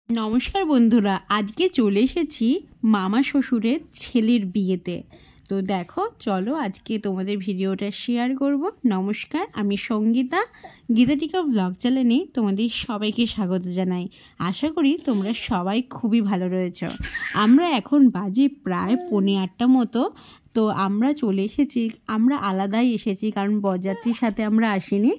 নমস্কার বন্ধুরা, আজকে চলে এসেছি মামা শ্বশুরের ছেলের বিয়েতে। তো দেখো, চলো আজকে তোমাদের ভিডিওটা শেয়ার করব। নমস্কার, আমি সঙ্গীতা, গীতাটিকা ব্লগ চ্যানেলে তোমাদের সবাইকে স্বাগত জানাই। আশা করি তোমরা সবাই খুবই ভালো রয়েছ। আমরা এখন বাজে প্রায় 8:45 মতো। তো আমরা চলে এসেছি, আমরা আলাদাই এসেছি, কারণ বরযাত্রীর সাথে আমরা আসিনি।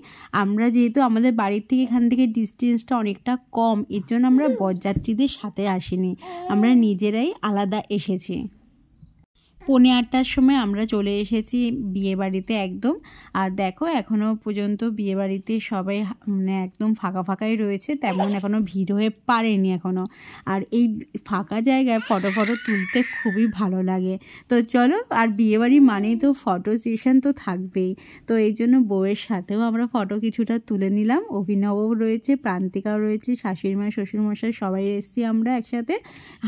আমরা যেহেতু আমাদের বাড়ির থেকে এখান থেকে ডিস্টেন্সটা অনেকটা কম, এর জন্য আমরা বরযাত্রীদের সাথে আসিনি, আমরা নিজেরাই আলাদা এসেছি। 8:45টার সময় আমরা চলে এসেছি বিয়েবাড়িতে একদম। আর দেখো, এখনও পর্যন্ত বিয়েবাড়িতে সবাই মানে একদম ফাঁকা ফাঁকাই রয়েছে, তেমন এখনও ভিড় হয়ে পারেনি এখনও। আর এই ফাঁকা জায়গায় ফটো তুলতে খুবই ভালো লাগে। তো চলো, আর বিয়েবাড়ি মানেই তো ফটো সেশন তো থাকবেই। তো এই জন্য বউয়ের সাথেও আমরা ফটো কিছুটা তুলে নিলাম। অভিনবও রয়েছে, প্রান্তিকাও রয়েছে, শাশুড়ি মা শ্বশুরমশাই সবাই এসেছি আমরা একসাথে।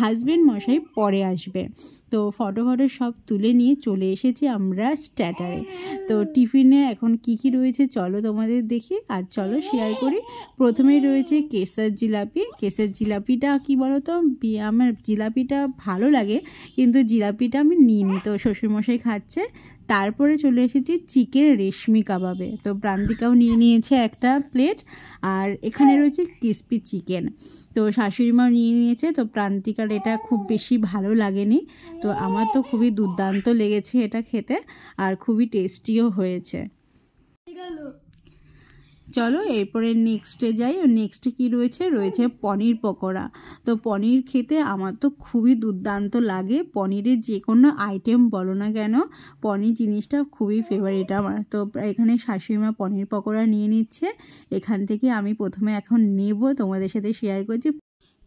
হাজব্যান্ড মশাই পরে আসবে। তো ফটো সব তুলে নিয়ে চলে এসেছি আমরা স্ট্যাটারে। তো টিফিনে এখন কি রয়েছে চলো তোমাদের দেখি, আর চলো শেয়ার করি। প্রথমেই রয়েছে কেশর জিলাপি। কেশর জিলাপিটা কি বলো তো, আমার জিলাপিটা ভালো লাগে, কিন্তু জিলাপিটা আমি নিইনি, তো শ্বশুরমশাই খাচ্ছে। তারপরে চলে এসেছি চিকেন রেশমি কাবাবে। তো প্রান্তিকাও নিয়ে নিয়েছে একটা প্লেট। আর এখানে রয়েছে ক্রিসপি চিকেন, তো শাশুড়ি মাও নিয়ে নিয়েছে। তো প্রান্তিকার এটা খুব বেশি ভালো লাগেনি, তো আমার তো খুবই দুর্দান্ত লেগেছে এটা খেতে, আর খুবই টেস্টিও হয়েছে। চলো এরপরে নেক্সটে যাই। নেক্সটে কি রয়েছে, রয়েছে পনির পকোড়া। তো পনির খেতে আমার তো খুবই দুর্দান্ত লাগে। পনিরের যে কোনো আইটেম বলো না কেন, পনির জিনিসটা খুবই ফেভারিট আমার। তো এখানে শাশুড়ি মা পনির পকোড়া নিয়ে নিচ্ছে। এখান থেকে আমি প্রথমে এখন নেব, তোমাদের সাথে শেয়ার করছি,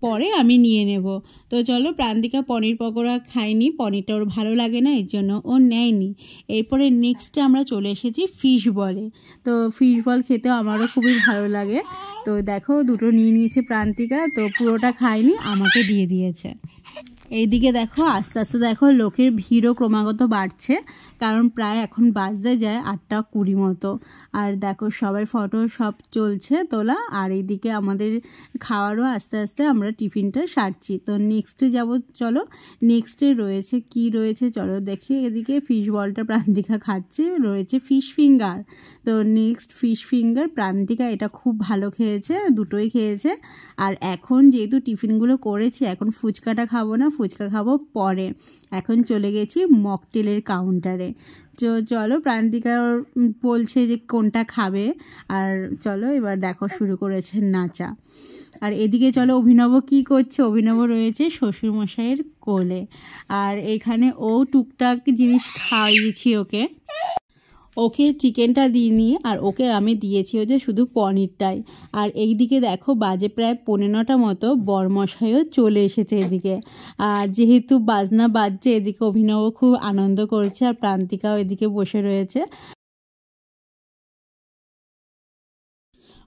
পরে আমি নিয়ে নেব। তো চলো, প্রান্তিকা পনির পকোড়া খায়নি, পনিরটা ওর ভালো লাগে না, এর জন্য ও নেয়নি। এরপরে নেক্সটে আমরা চলে এসেছি ফিশ বলে। তো ফিশ বল খেতেও আমারও খুবই ভালো লাগে। তো দেখো, দুটো নিয়ে নিয়েছে প্রান্তিকা, তো পুরোটা খায়নি, আমাকে দিয়ে দিয়েছে। এইদিকে দেখো, আস্তে আস্তে দেখো লোকের ভিড়ও ক্রমাগত বাড়ছে, কারণ প্রায় এখন বাজতে যায় 8:20 মতো। আর দেখো সবাই ফটো সব চলছে তোলা। আর এইদিকে আমাদের খাওয়ারও আস্তে আস্তে আমরা টিফিনটা সারছি। তো নেক্সটে যাব, চলো নেক্সটে রয়েছে কি রয়েছে চলো দেখি। এদিকে ফিশ বলটা প্রান্তিকা খাচ্ছে, রয়েছে ফিশ ফিঙ্গার। তো নেক্সট ফিশ ফিঙ্গার, প্রান্তিকা এটা খুব ভালো খেয়েছে, দুটোই খেয়েছে। আর এখন যেহেতু টিফিনগুলো করেছি, এখন ফুচকাটা খাবো না, ফুচকা খাবো পরে। এখন চলে গেছি মকটেলের কাউন্টারে। চলো, প্রান্তিকা বলছে যে কোনটা খাবে। আর চলো এবার দেখো শুরু করেছে নাচা। আর এদিকে চলো, অভিনব কি করছে, অভিনব রয়েছে শ্বশুরমশাইয়ের কোলে। আর এখানে ও টুকটাক জিনিস খাইয়েছি ওকে চিকেনটা দিইনি, আর ওকে আমি দিয়েছি হচ্ছে শুধু পনিরটাই। আর এই দিকে দেখো বাজে প্রায় 9:15 মতো, বরমশাইও চলে এসেছে এদিকে। আর যেহেতু বাজনা বাজছে, এদিকে অভিনব খুব আনন্দ করছে, আর প্রান্তিকাও এদিকে বসে রয়েছে।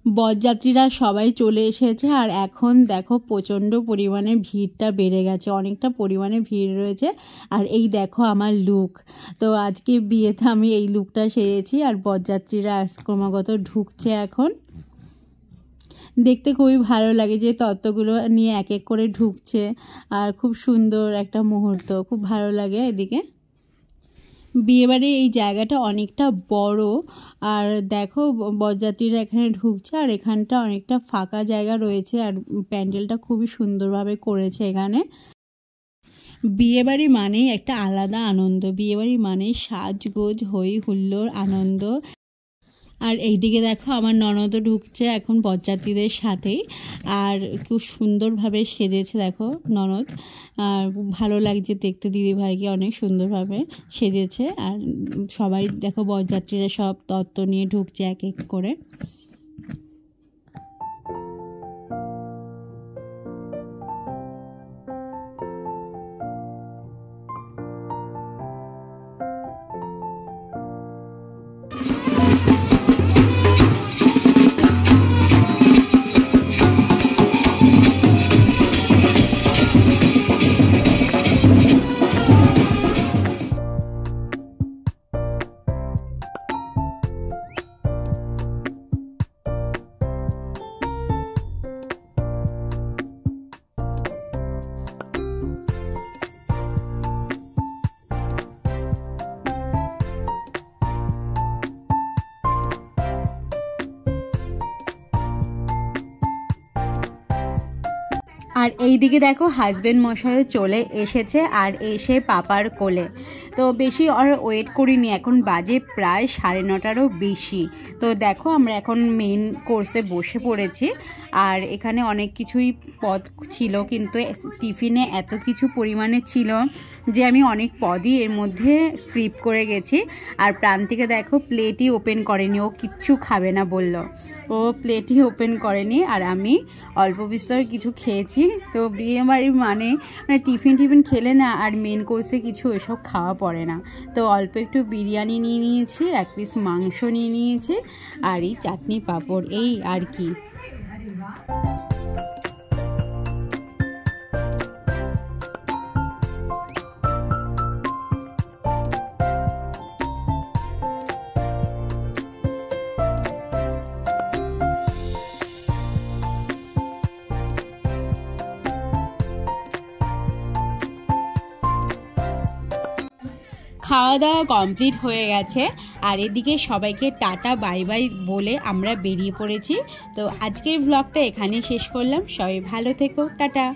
বরযাত্রীরা সবাই চলে এসেছে। আর এখন দেখো প্রচণ্ড পরিমাণে ভিড়টা বেড়ে গেছে, অনেকটা পরিমাণে ভিড় রয়েছে। আর এই দেখো আমার লুক, তো আজকে বিয়েতে আমি এই লুকটা সেরেছি। আর বরযাত্রীরা ক্রমাগত ঢুকছে এখন, দেখতে খুবই ভালো লাগে যে তত্ত্বগুলো নিয়ে এক এক করে ঢুকছে। আর খুব সুন্দর একটা মুহূর্ত, খুব ভালো লাগে। এদিকে বিয়েবাড়ির এই জায়গাটা অনেকটা বড়। আর দেখো বরযাত্রীরা এখানে ঢুকছে, আর এখানটা অনেকটা ফাঁকা জায়গা রয়েছে, আর প্যান্ডেলটা খুবই সুন্দরভাবে করেছে এখানে। বিয়েবাড়ি মানেই একটা আলাদা আনন্দ, বিয়েবাড়ি মানেই সাজগোজ, হই হুল্লোড়, আনন্দ। আর এইদিকে দেখো আমার ননদও ঢুকছে এখন বরযাত্রীদের সাথেই, আর খুব সুন্দরভাবে সেজেছে দেখো ননদ। আর ভালো লাগছে দেখতে, দিদিভাইকে অনেক সুন্দরভাবে সেজেছে। আর সবাই দেখো বরযাত্রীরা সব তত্ত্ব নিয়ে ঢুকছে এক এক করে। আর এইদিকে দেখো হাজব্যান্ড মশাইও চলে এসেছে আর এসে পাপার কোলে। তো বেশি আর ওয়েট করিনি, এখন বাজে প্রায় 9:30টারও বেশি। তো দেখো আমরা এখন মেইন কোর্সে বসে পড়েছি। আর এখানে অনেক কিছুই পদ ছিল, কিন্তু টিফিনে এত কিছু পরিমাণে ছিল যে আমি অনেক পদই এর মধ্যে স্কিপ করে গেছি। আর প্রান্তিকে দেখো প্লেটই ওপেন করেনি, ও কিচ্ছু খাবে না বলল, ও প্লেটই ওপেন করেনি। আর আমি অল্প বিস্তর কিছু খেয়েছি। তো বিয়ে বাড়ির মানে টিফিন খেলে না আর মেন কোর্সে কিছু এসব খাওয়া পড়ে না। তো অল্প একটু বিরিয়ানি নিয়ে নিয়েছি, 1 পিস মাংস নিয়ে নিয়েছি, আর এই চাটনি পাঁপড়, এই আর কি। খাওয়া দাওয়া কমপ্লিট হয়ে গেছে আর এদিকে সবাইকে টাটা বাই বাই বলে আমরা বেরিয়ে পড়েছি। তো আজকের ব্লগটা এখানেই শেষ করলাম। সবাই ভালো থেকো, টাটা।